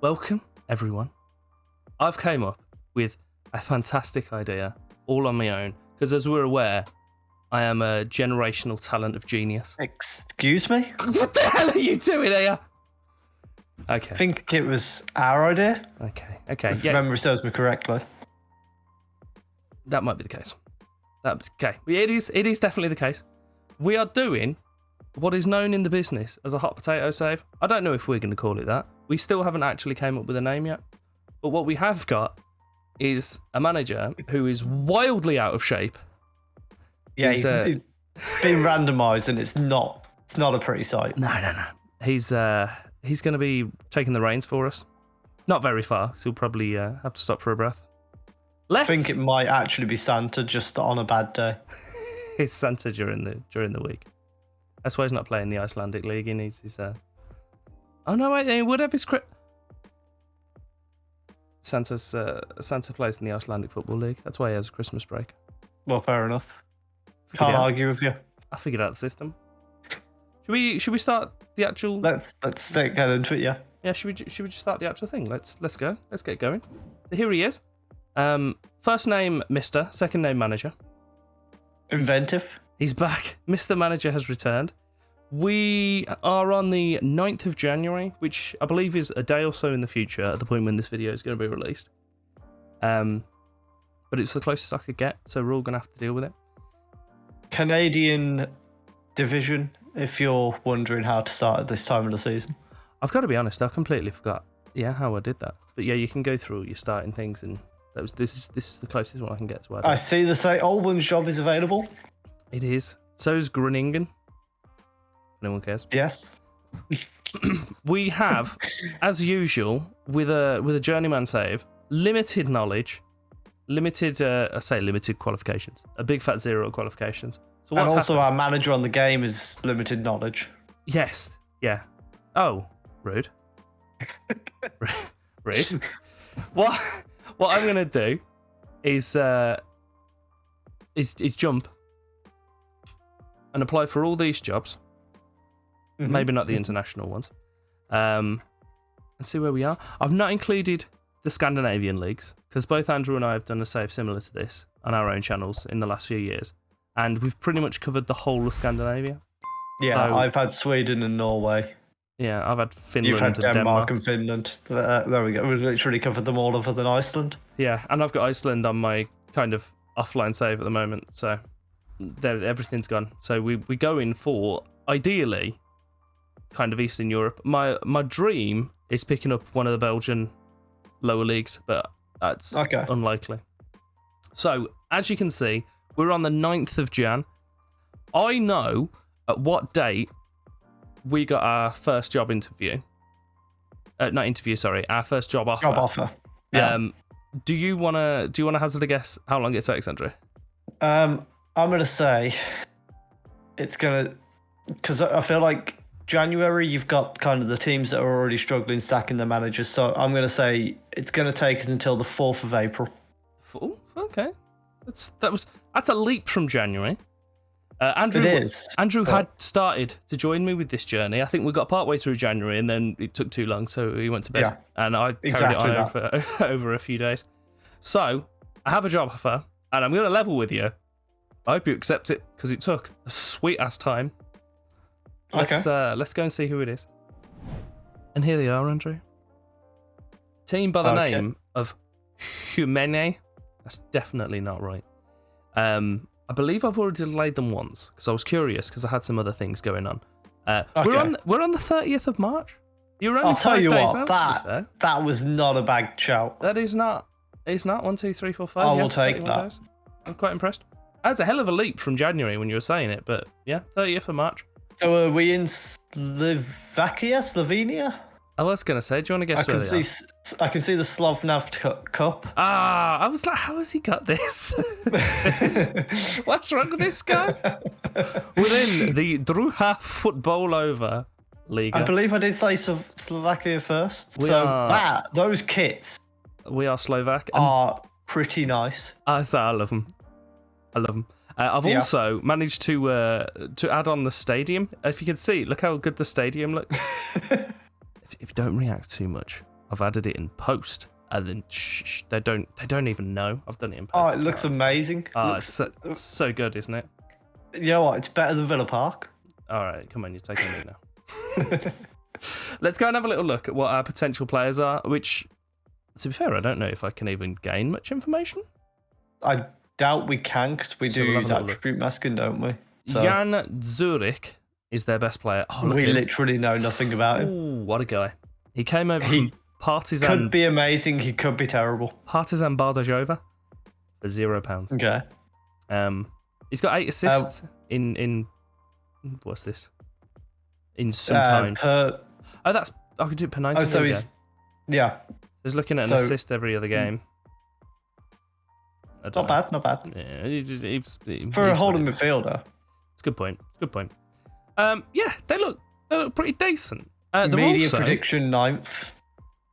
Welcome, everyone. I've came up with a fantastic idea, all on my own, because as we're aware, I am a generational talent of genius. Excuse me? What the hell are you doing here? Okay. I think it was our idea. Okay. If memory serves me correctly. That might be the case. That's okay. It is definitely the case. We are doing what is known in the business as a hot potato save. I don't know if we're going to call it that. We still haven't actually came up with a name yet. But what we have got is a manager who is wildly out of shape. Yeah, he's been randomised and it's not a pretty sight. No. He's going to be taking the reins for us. Not very far, so he'll probably have to stop for a breath. I think it might actually be Santa just on a bad day. It's Santa during the week. That's why he's not playing the Icelandic League. And he's Oh no, wait, he would have his Santa plays in the Icelandic Football League. That's why he has a Christmas break. Well, fair enough. Can't argue with you. I figured out the system. Should we start the actual? Let's get into it. Yeah. Yeah. Should we just start the actual thing? Let's go. Let's get going. So here he is. First name Mr. Second name Manager. Inventive. He's back. Mr. Manager has returned. We are on the 9th of January, which I believe is a day or so in the future at the point when this video is going to be released. But it's the closest I could get, so we're all going to have to deal with it. Canadian division, if you're wondering how to start at this time of the season. I've got to be honest, I completely forgot how I did that. But yeah, you can go through your starting things, and this is the closest one I can get to add. I see the say Oldman's job is available. It is. So is Groningen. No one cares. Yes. We have, as usual, with a journeyman save, limited knowledge, limited qualifications, a big fat zero qualifications. So what's and also happened? Our manager on the game is limited knowledge. Yes. Yeah. Oh, rude. Rude. What I'm gonna do is jump and apply for all these jobs. Mm-hmm. Maybe not the international ones. And see where we are. I've not included the Scandinavian leagues because both Andrew and I have done a save similar to this on our own channels in the last few years. And we've pretty much covered the whole of Scandinavia. Yeah, so, I've had Sweden and Norway. Yeah, I've had Finland. You've had and Denmark and Finland. There we go. We've literally covered them all other than Iceland. Yeah, and I've got Iceland on my kind of offline save at the moment. So everything's gone. So we go in for, ideally, kind of Eastern Europe. My dream is picking up one of the Belgian lower leagues, but that's unlikely. So, as you can see, we're on the 9th of Jan. I know at what date we got our first job interview. Our first job offer. Job offer. Yeah. Do you wanna hazard a guess how long it takes, Andrew? I'm gonna say it's gonna, because I feel like January you've got kind of the teams that are already struggling sacking their managers. So I'm gonna say it's gonna take us until the 4th of April. Oh, okay. That's a leap from January. Andrew had started to join me with this journey. I think we got partway through January and then it took too long, so he went to bed. Yeah, and I carried it on over a few days. So I have a job offer and I'm going to level with you. I hope you accept it because it took a sweet ass time. Let's go and see who it is. And here they are, Andrew. Team by the name of Humene. That's definitely not right. I believe I've already delayed them once because I was curious because I had some other things going on. We're on the 30th of March. You're only 5 days out. That was not a bad shout. That is not. It's not 1, 2, 3, 4, 5. I will take that. Days. I'm quite impressed. That's a hell of a leap from January when you were saying it, but yeah, 30th of March. So are we in Slovenia? I was going to say, do you want to guess where they are? I can see the Slovnav Cup. I was like, how has he got this? What's wrong with this guy? Within the Druha Futbolowa Liga. I believe I did say Slovakia first. Those kits we are Slovak are pretty nice. I love them. I've also managed to add on the stadium. If you can see, look how good the stadium looks. If you don't react too much, I've added it in post, and then they don't even know I've done it in post. Oh, it looks amazing. It's so good, isn't it? You know what? It's better than Villa Park. All right, come on, you're taking me now. Let's go and have a little look at what our potential players are, which, to be fair, I don't know if I can even gain much information. I doubt we can, because we do use attribute masking, don't we? So. Jan Zurich is their best player. Oh, we literally know nothing about him. Ooh, what a guy. He came over from Partizan. Could be amazing, he could be terrible. Partizan Bardajova for £0. Okay. He's got 8 assists in what's this? In some time. I could do it per 90. Oh, so yeah. He's looking at an assist every other game. Not bad. Yeah, he's for a holding midfielder. It's a good point. Yeah, they look pretty decent. Media prediction 9th.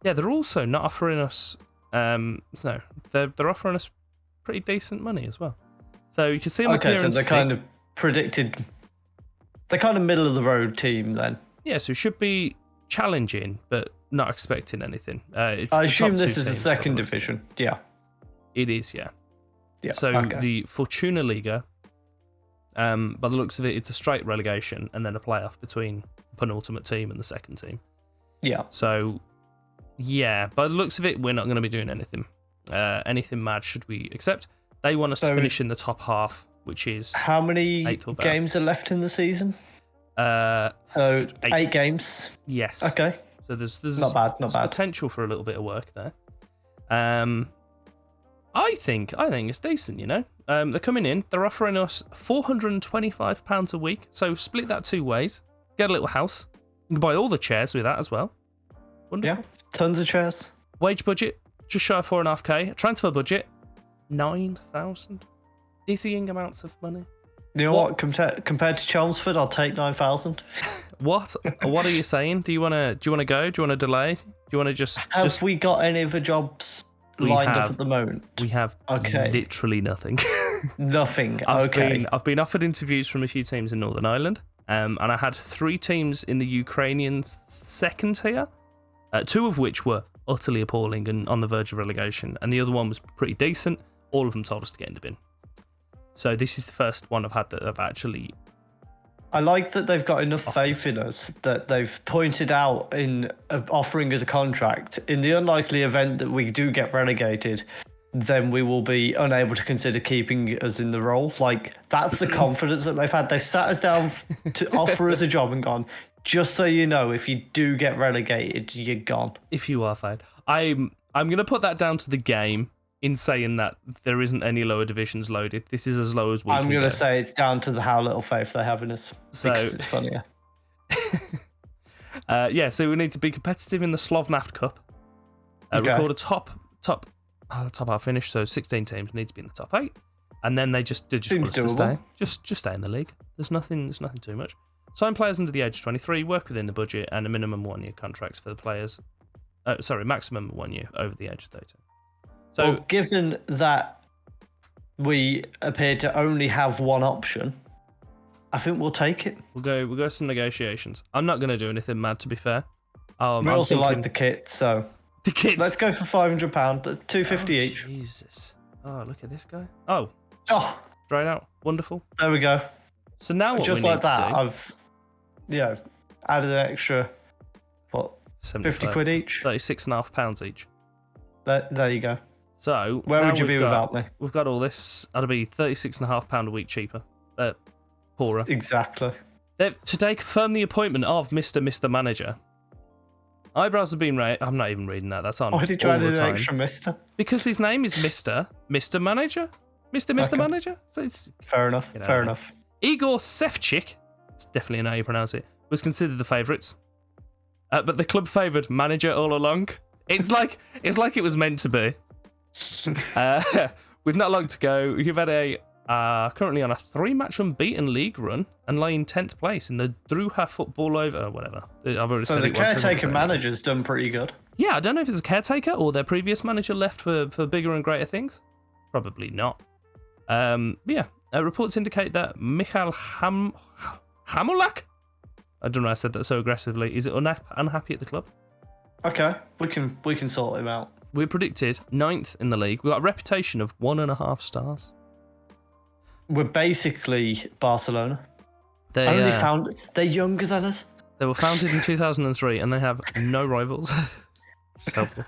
Yeah, they're also not offering us. No, they're offering us pretty decent money as well. So you can see them okay, up here. So they're kind of predicted. They're kind of middle of the road team then. Yeah, so it should be challenging, but not expecting anything. I assume this is the second division. Yeah, it is. Yeah. Yeah. So the Fortuna Liga, by the looks of it, it's a straight relegation and then a playoff between the penultimate team and the second team. Yeah. So, yeah, by the looks of it, we're not going to be doing anything. Anything mad should we accept? They want us to finish in the top half, which is how many games are left in the season? 8 games. Yes. Okay. So there's not bad. Potential for a little bit of work there. I think it's decent, you know. They're coming in. They're offering us £425 a week. So split that 2 ways. Get a little house. You can buy all the chairs with that as well. Wonderful. Yeah, tons of chairs. Wage budget just shy of 4.5k. Transfer budget 9,000. Dizzying amounts of money. You know what? Compared to Chelmsford, I'll take 9,000. What? What are you saying? Do you want to go? Do you want to delay? Do you want to just? Have we got any other jobs lined up at the moment? We have literally nothing. Nothing. I've been offered interviews from a few teams in Northern Ireland, and I had 3 teams in the Ukrainian second tier, 2 of which were utterly appalling and on the verge of relegation, and the other one was pretty decent. All of them told us to get in the bin. So this is the first one I've had that I've actually. I like that they've got enough faith in us that they've pointed out in offering us a contract. In the unlikely event that we do get relegated, then we will be unable to consider keeping us in the role. Like, that's the confidence that they've had. They've sat us down to offer us a job and gone, just so you know, if you do get relegated, you're gone. If you are fine. I'm going to put that down to the game in saying that there isn't any lower divisions loaded. This is as low as we can go. I'm going to say it's down to how little faith they have in us. So because it's funnier. So we need to be competitive in the Slovnaft Cup. Record a top half finish. So 16 teams need to be in the top 8, and then they just want us to stay. Just stay in the league. There's nothing too much. Sign players under the age of 23. Work within the budget and a minimum 1-year contracts for the players. Maximum 1 year over the age of 30. So, well, given that we appear to only have one option, I think we'll take it. We'll go some negotiations. I'm not going to do anything mad, to be fair. We also like the kit, so the kits. Let's go for £500. That's $250 each. Jesus! Oh, look at this guy. Oh, straight out, wonderful. There we go. So now what just we like need that, to do, I've added an extra 50 quid each, £36.5 each. There you go. So where would you be without me? We've got all this. That'll be £36.5 a week cheaper. Poorer. Exactly. Today confirmed the appointment of Mr. Manager. Eyebrows have been raised. I'm not even reading that. That's on. Why did you add an extra Mr? Because his name is Mr. Manager. Mr. Manager. So it's fair enough. Fair enough. Igor Sevchik, it's definitely not how you pronounce it, was considered the favourites. But the club favoured Manager all along. It's like it was meant to be. We've not long to go. We've had currently on a 3-match unbeaten league run and lie in 10th place in the Druha Football over whatever. I've already said it once. So the caretaker manager's done pretty good. Yeah, I don't know if it's a caretaker or their previous manager left for bigger and greater things. Probably not. Reports indicate that Michal Hamulak, I don't know why I said that so aggressively, is unhappy at the club. Okay, we can sort him out. We're predicted 9th in the league. We've got a reputation of 1.5 stars. We're basically Barcelona. They're younger than us. They were founded in 2003 and they have no rivals. Which is helpful.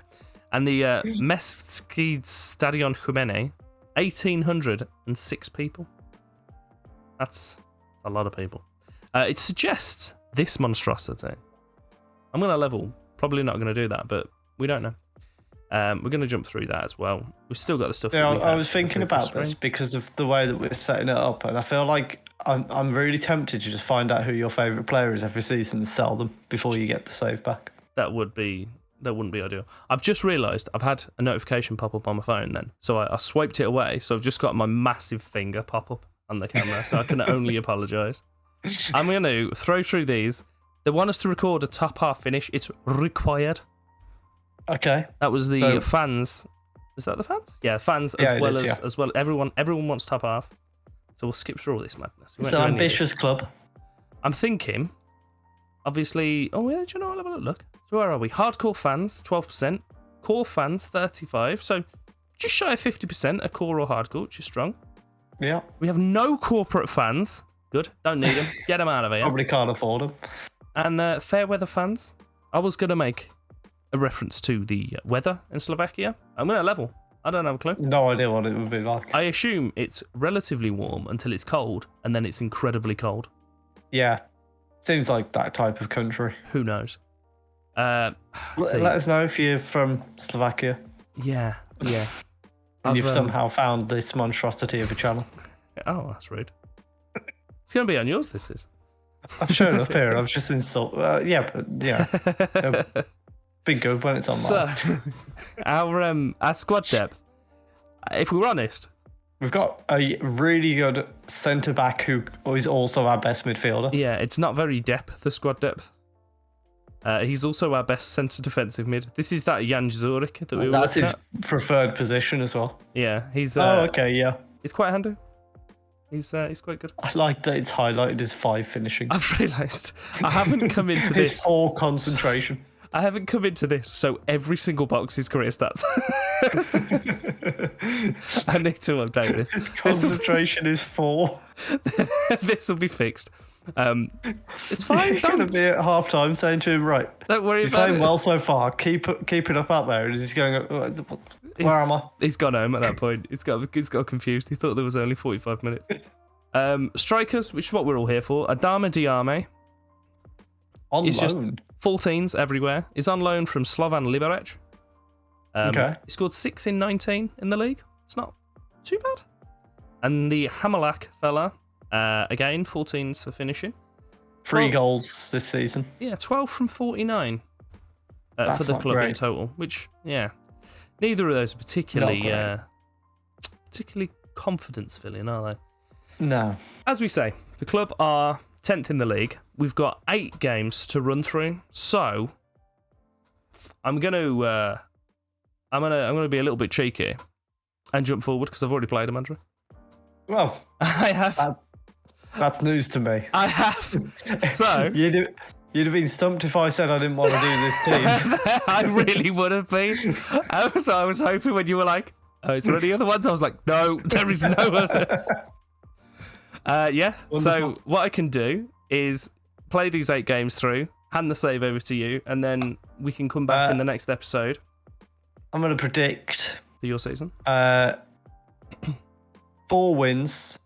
And the Mesquite Stadion Jumene, 1,806 people. That's a lot of people. It suggests this monstrosity. I'm going to level. Probably not going to do that, but we don't know. We're going to jump through that as well. We've still got the stuff. Yeah, I was thinking about this because of the way that we're setting it up, and I feel like I'm really tempted to just find out who your favourite player is every season and sell them before you get the save back. That wouldn't be ideal. I've just realised I've had a notification pop up on my phone then, so I swiped it away. So I've just got my massive finger pop up on the camera, so I can only apologise. I'm going to throw through these. They want us to record a top half finish. It's required. Okay. That was the fans. Is that the fans? Yeah, fans as well. Everyone wants top half. So we'll skip through all this madness. It's an ambitious club. I'm thinking, obviously. Oh yeah, do you know what? Have a look. So where are we? Hardcore fans, 12%. Core fans, 35%. So just shy of 50% are core or hardcore, which is strong. Yeah. We have no corporate fans. Good. Don't need them. Get them out of here. Probably can't afford them. And fair weather fans. I was going to make a reference to the weather in Slovakia. I'm going to level. I don't have a clue. No idea what it would be like. I assume it's relatively warm until it's cold, and then it's incredibly cold. Yeah. Seems like that type of country. Who knows? Let us know if you're from Slovakia. Yeah. And you've somehow found this monstrosity of a channel. Oh, that's rude. It's going to be on yours, this is. I've shown up here. I was just insulted. Yeah. Be good when it's online. So, our squad depth, if we're honest, we've got a really good centre back who is also our best midfielder. Yeah, it's not very depth, the squad depth. He's also our best centre defensive mid. This is that Jan Zurich that we were looking at. That's his preferred position as well. Yeah, he's. Okay, yeah. He's quite handy. He's quite good. I like that it's highlighted as 5 finishing. I've realised I haven't come into this. It's 4 concentration. I haven't come into this, so every single box is career stats. I need to update this. His concentration is 4. This will be fixed. It's fine. You're going to be at half time saying to him, right, don't worry you're about it. playing well so far. Keep it up there. And he's going, where am I? He's gone home at that point. He's got confused. He thought there was only 45 minutes. Strikers, which is what we're all here for. Adama Diame. On It's loan? Just 14s everywhere. He's on loan from Slovan Liberec. Okay. He scored 6 in 19 in the league. It's not too bad. And the Hamalak fella, again, 14s for finishing. 3 goals this season. Yeah, 12 from 49 for the club in total. Which, yeah, neither of those are particularly confidence filling, are they? No. As we say, the club are 10th in the league. We've got 8 games to run through, so I'm gonna be a little bit cheeky and jump forward because I've already played them, Andrew. Well, I have. That's news to me. I have. So you'd have been stumped if I said I didn't want to do this team. I really would have been. I was hoping when you were like, "Oh, is there any other ones?" I was like, "No, there is no others." Yeah. Wonderful. So what I can do is play these 8 games through, hand the save over to you, and then we can come back in the next episode. I'm going to predict for your season. 4 wins,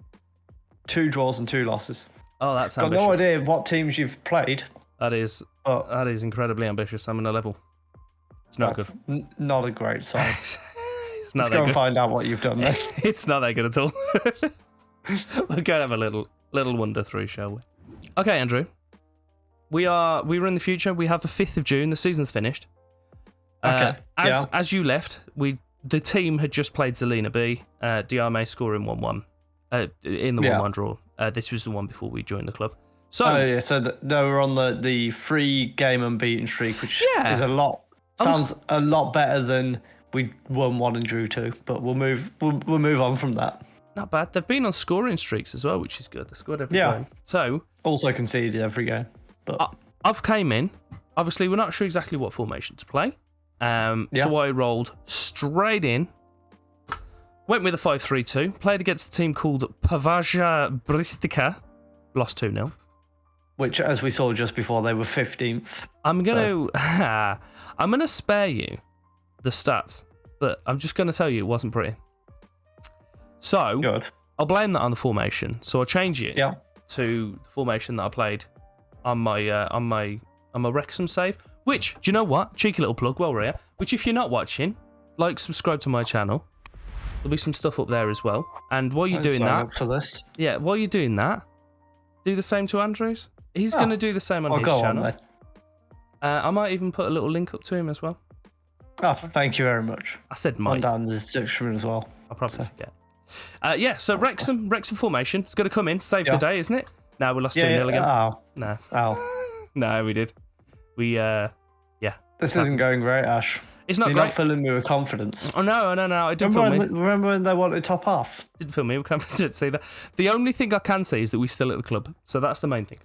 2 draws, and 2 losses. Oh, that's ambitious. Got no idea what teams you've played. That is incredibly ambitious. I'm going to level. It's not good. Not a great sign. Let's go and find out what you've done there. It's not that good at all. We're going to have a little wander through, shall we? Okay, Andrew. We were in the future. We have the 5th of June. The season's finished. Okay. As you left, the team had just played Zelina B. Diame scoring 1-1 in the 1-1 draw. This was the one before we joined the club. So so they were on the 3-game unbeaten streak, which is a lot. Sounds a lot better than we won 1 and drew 2. But we'll move on from that. Not bad. They've been on scoring streaks as well, which is good. They scored every game. So also conceded every game. But I've came in. obviously, we're not sure exactly what formation to play. So I rolled straight in, went with a 5-3-2, played against a team called Pavaja Bristica, lost 2-0. Which, as we saw just before, they were 15th. I'm gonna spare you the stats, but I'm just gonna tell you it wasn't pretty. So Good. I'll blame that on the formation. So I'll change it to the formation that I played on my Wrexham save. Which, do you know what? Cheeky little plug while we're here. Which, if you're not watching, subscribe to my channel. There'll be some stuff up there as well. And while you're doing that, while you're doing that, do the same to Andrew's. He's going to do the same on his channel. I might even put a little link up to him as well. Oh, thank you very much. I said might. And down the description as well. I'll probably forget. So Wrexham formation. It's going to come in, save the day, isn't it? No, we lost 2-0 again. Oh. No. Oh. No, we did. This isn't going great, Ash. It's not You're great. not filling me with confidence. Oh, no. I didn't feel me. Remember when they wanted top half? Didn't feel me with confidence either. The only thing I can say is that we're still at the club. So that's the main thing.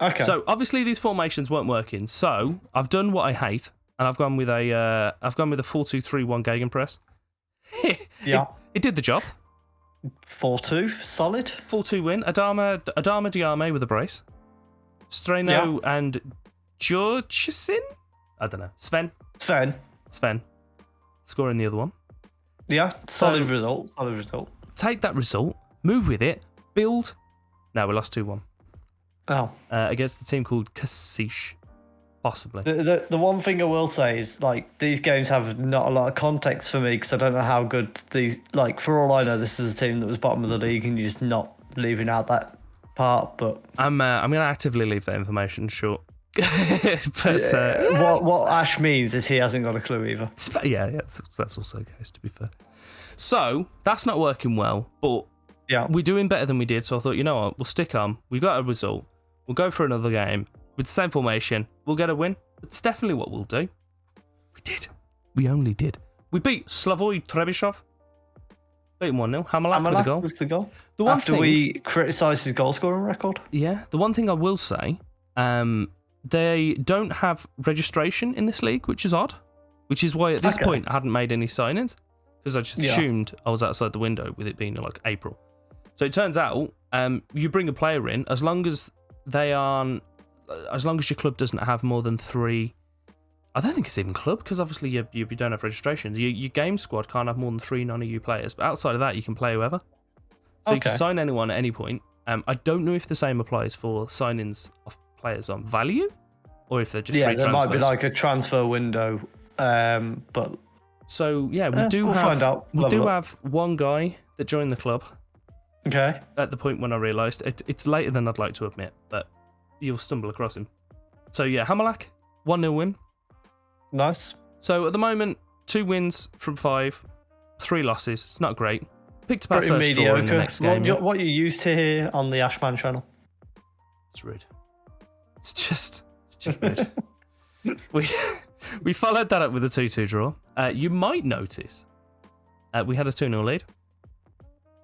Okay. So obviously these formations weren't working. So I've done what I hate, and I've gone with a 4-2-3-1 gegenpress. It did the job. 4-2, solid. 4-2 win. Adama Diame with a brace. Streno and Georgeson? I don't know. Sven. Scoring the other one. Yeah, solid result. Take that result, move with it, build. No, we lost 2-1. Oh. Against a team called Kasish. Possibly. The one thing I will say is, these games have not a lot of context for me because I don't know how good these... for all I know, this is a team that was bottom of the league and you're just not leaving out that part, but... I'm going to actively leave that information short. But what Ash means is he hasn't got a clue either. That's also the case, to be fair. So, that's not working well, but we're doing better than we did, so I thought, you know what, we'll stick on. We've got a result. We'll go for another game. With the same formation, we'll get a win. It's definitely what we'll do. We did. We only did. We beat Slavoj Trebišov. Beat him 1-0. Hamalak with the goal. Was the goal. After we criticised his goal scoring record. Yeah. The one thing I will say, they don't have registration in this league, which is odd. Which is why at this point I hadn't made any signings. Because I just assumed I was outside the window with it being April. So it turns out you bring a player in as long as your club doesn't have more than 3. I don't think it's even club because obviously you don't have registrations. Your game squad can't have more than 3 non-EU players. But outside of that, you can play whoever. So you can sign anyone at any point. I don't know if the same applies for signings of players on value or if they're just free transfers. There might be a transfer window. But so we do have one guy that joined the club. Okay. At the point when I realised it's later than I'd like to admit, but you'll stumble across him. So Hamalak, 1-0 win. Nice. So at the moment, 2 wins from 5, 3 losses. It's not great. Picked up our first mediocre draw in the next game. What you used to hear on the Ashman channel. It's rude. It's just rude. We followed that up with a 2-2 draw. You might notice we had a 2-0 lead.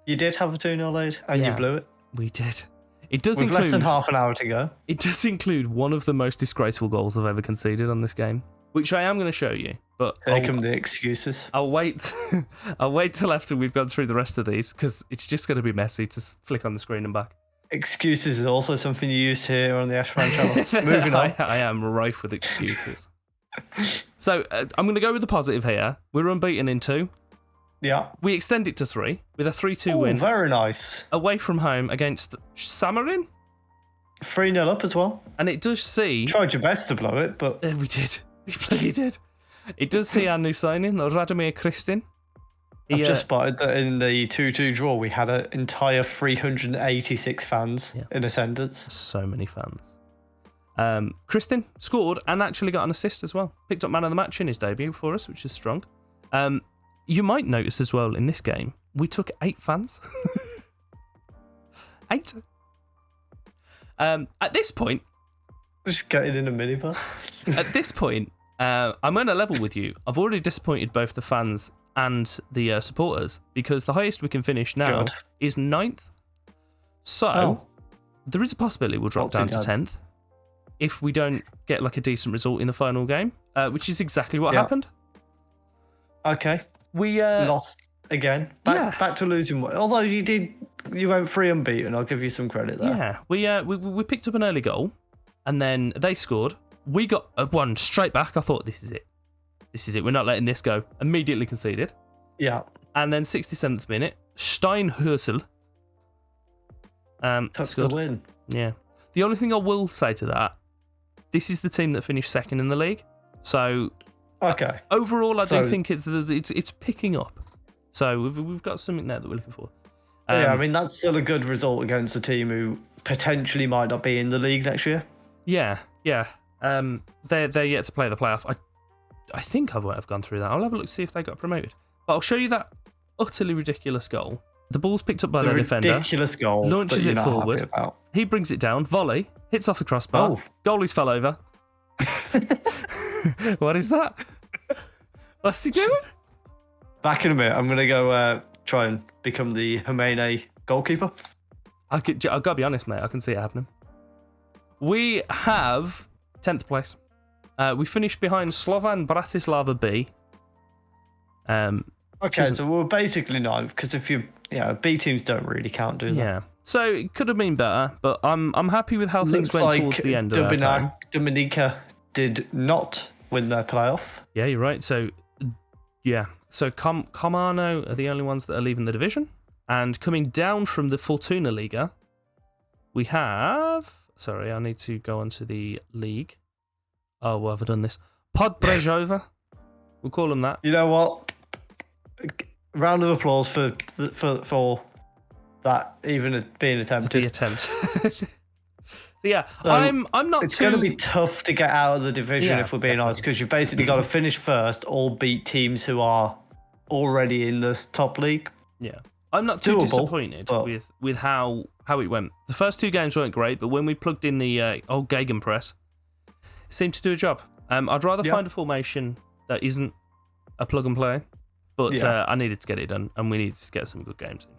You did have a 2-0 lead, and you blew it. We did. It does include less than half an hour to go. It does include one of the most disgraceful goals I've ever conceded on this game, which I am going to show you. But here come the excuses. I'll wait. I'll wait till after we've gone through the rest of these because it's just going to be messy to flick on the screen and back. Excuses is also something you use here on the Ashman channel. Moving on. I am rife with excuses. So I'm going to go with the positive here. We're unbeaten in 2. Yeah. We extend it to 3 with a 3-2 win. Very nice. Away from home against Samarin. 3-0 up as well. And it does see... Tried your best to blow it, but... We did. We bloody did. It does see our new signing, Radomir Kristin. I've just spotted that in the 2-2 draw, we had an entire 386 fans in attendance. So many fans. Kristin scored and actually got an assist as well. Picked up man of the match in his debut for us, which is strong. You might notice as well in this game, we took 8 fans. 8. At this point... Just getting in a minibus. At this point, I'm on a level with you. I've already disappointed both the fans and the supporters because the highest we can finish now is 9th. So, there is a possibility we'll drop down to 10th. if we don't get like a decent result in the final game, which is exactly what happened. Okay. We lost again. Back to losing. Although you went 3 unbeaten. I'll give you some credit there. Yeah, we picked up an early goal, and then they scored. We got one straight back. I thought, this is it. This is it. We're not letting this go. Immediately conceded. Yeah. And then 67th minute, Steinhürsel took the win. Yeah. The only thing I will say to that, this is the team that finished second in the league. So okay. Overall, I do think it's picking up. So we've got something there that we're looking for. Yeah, I mean that's still a good result against a team who potentially might not be in the league next year. Yeah. They're yet to play the playoff. I think I might have gone through that. I'll have a look to see if they got promoted. But I'll show you that utterly ridiculous goal. The ball's picked up by the defender. Ridiculous goal. Launches it forward. He brings it down. Volley. Hits off the crossbar. Oh. Goalie's fell over. What is that? What's he doing? Back in a minute. I'm going to go try and become the Jimenez goalkeeper. I've got to be honest, mate. I can see it happening. We have 10th place. We finished behind Slovan Bratislava B. Okay, so we're basically 9th because if B teams don't really count, do they? Yeah. So it could have been better, but I'm happy with how things went towards the end of our time. Dominica did not win their playoff. Yeah, you're right. So Comano are the only ones that are leaving the division, and coming down from the Fortuna Liga, we have. Sorry, I need to go onto the league. Oh, well, have I done this? Podbrezhova. We'll call them that. You know what? Round of applause for that even being attempted. The attempt. So I'm not. It's going to be tough to get out of the division if we're being honest, because you've basically got to finish first or beat teams who are already in the top league. Yeah, I'm not too disappointed with how it went. The first 2 games weren't great, but when we plugged in the old Gegenpress, it seemed to do a job. I'd rather find a formation that isn't a plug and play. But I needed to get it done, and we needed to get some good games in.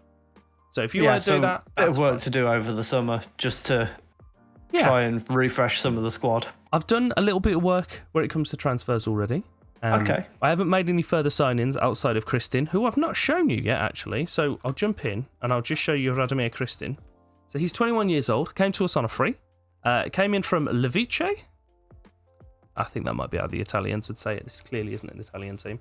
So if you want to do that, a bit of work to do over the summer just to try and refresh some of the squad. I've done a little bit of work where it comes to transfers already. Okay. I haven't made any further signings outside of Kristin, who I've not shown you yet, actually. So I'll jump in, and I'll just show you Radomir Kristin. So he's 21 years old, came to us on a free. Came in from Levice. I think that might be how the Italians would say it. This clearly isn't an Italian team.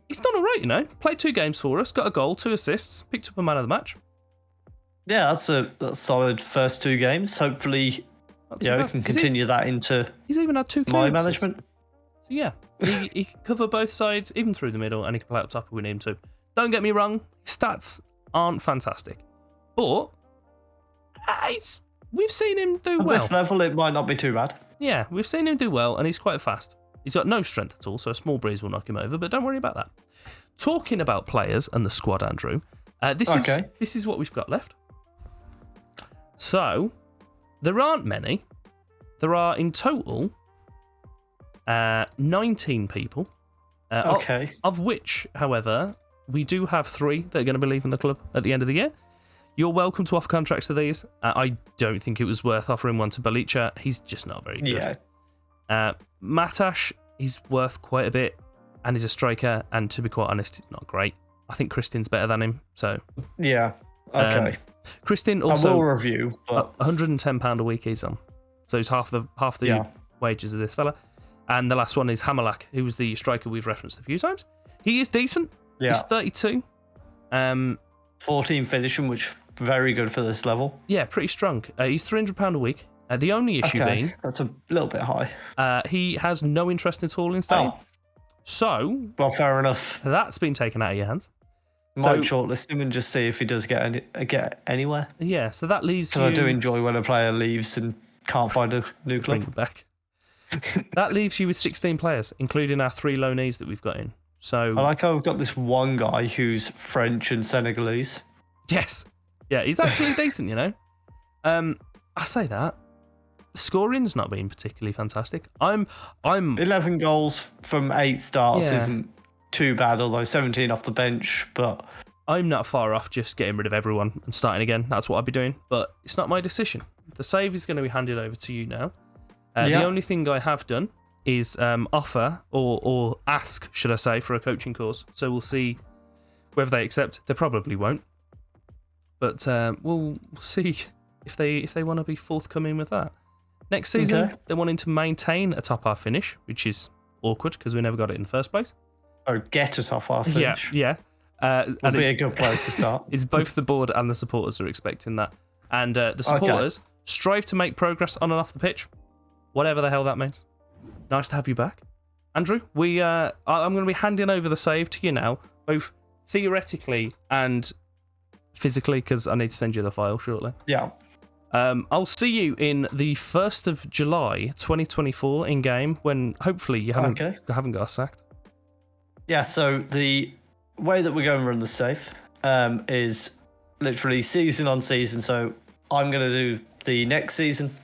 He's done all right, Played 2 games for us, got a goal, 2 assists, picked up a man of the match. Yeah, that's a solid first 2 games. Hopefully, we can continue that into. He's even had 2 my clearances. management. So yeah, he can cover both sides, even through the middle, and he can play up top if we need him to. Don't get me wrong, stats aren't fantastic, but we've seen him do well. At this level, it might not be too bad. Yeah, we've seen him do well, and he's quite fast. He's got no strength at all, so a small breeze will knock him over, but don't worry about that. Talking about players and the squad, Andrew, this is what we've got left. So, there aren't many. There are, in total, 19 people. Of which, however, we do have 3 that are going to be leaving the club at the end of the year. You're welcome to offer contracts to these. I don't think it was worth offering one to Balicha. He's just not very good. Yeah. Matash is worth quite a bit, and he's a striker, and to be quite honest, it's not great. I think Kristin's better than him, so... Yeah, okay. Kristin also... I will review, but... £110 a week he's on. So he's half the wages of this fella. And the last one is Hamalak, who was the striker we've referenced a few times. He is decent. Yeah. He's 32. 14 finishing, which very good for this level. Yeah, pretty strong. He's £300 a week. The only issue being... That's a little bit high. He has no interest at all in staying. Oh. So... Well, fair enough. That's been taken out of your hands. Might shortlist him and just see if he does get anywhere. Yeah, so that leaves you... Because I do enjoy when a player leaves and can't find a new club. Bring him back. That leaves you with 16 players, including our 3 loanees that we've got in. So I like how we've got this one guy who's French and Senegalese. Yes. Yeah, he's actually decent, I say that. Scoring's not been particularly fantastic. I'm 11 goals from 8 starts isn't too bad, although 17 off the bench, but I'm not far off just getting rid of everyone and starting again. That's what I'd be doing, but it's not my decision. The save is going to be handed over to you now. The only thing I have done is offer or ask, should I say, for a coaching course. So we'll see whether they accept. They probably won't, but we'll see if they want to be forthcoming with that. Next season, they're wanting to maintain a top half finish, which is awkward because we never got it in the first place. Oh, get a top half finish. Yeah. Would be a good place to start. It's both the board and the supporters are expecting that. And the supporters strive to make progress on and off the pitch, whatever the hell that means. Nice to have you back. Andrew, I'm going to be handing over the save to you now, both theoretically and physically, because I need to send you the file shortly. Yeah. I'll see you in the 1st of July 2024 in game when hopefully you haven't got us sacked. Yeah, so the way that we're going to run the save is literally season on season. So I'm going to do the next season,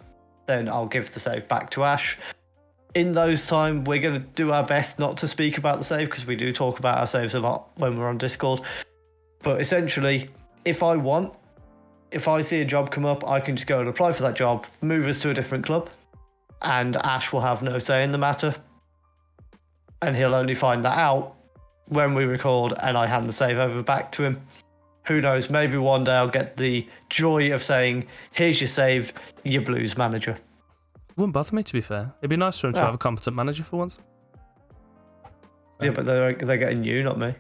then I'll give the save back to Ash. In those time, we're going to do our best not to speak about the save because we do talk about our saves a lot when we're on Discord. But essentially, if I see a job come up, I can just go and apply for that job, move us to a different club, and Ash will have no say in the matter. And he'll only find that out when we record and I hand the save over back to him. Who knows, maybe one day I'll get the joy of saying, here's your save, your Blues manager. Wouldn't bother me, to be fair. It'd be nice for him to have a competent manager for once. Yeah, but they're getting you, not me.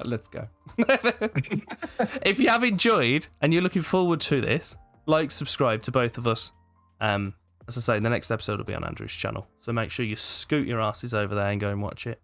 Let's go. If you have enjoyed and you're looking forward to this, subscribe to both of us. As I say, the next episode will be on Andrew's channel, so make sure you scoot your asses over there and go and watch it.